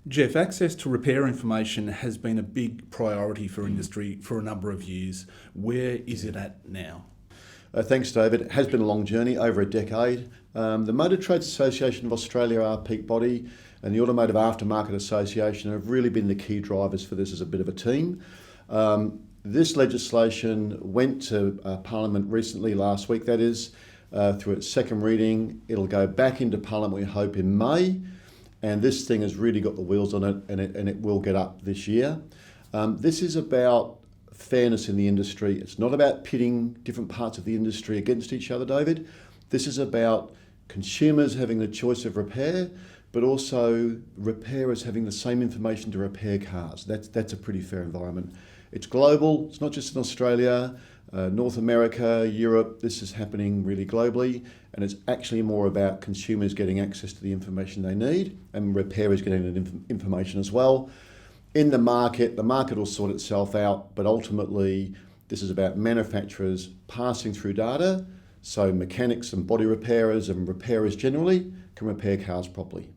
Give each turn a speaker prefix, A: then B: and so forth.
A: Geoff, access to repair information has been a big priority for industry for a number of years. Where is it at now?
B: Thanks, David. It has been a long journey, over a decade. The Motor Trades Association of Australia, our peak body, and the Automotive Aftermarket Association have really been the key drivers for this as a bit of a team. This legislation went to Parliament recently, last week that is, through its second reading. It'll go back into Parliament, we hope, in May. And this thing has really got the wheels on it, and it will get up this year. This is about fairness in the industry. It's not about pitting different parts of the industry against each other, David. This is about consumers having the choice of repair, but also repairers having the same information to repair cars. That's a pretty fair environment. It's global. It's not just in Australia, North America, Europe. This is happening really globally, and it's actually more about consumers getting access to the information they need and repairers getting that information as well. In the market will sort itself out, but ultimately this is about manufacturers passing through data so mechanics and body repairers and repairers generally can repair cars properly.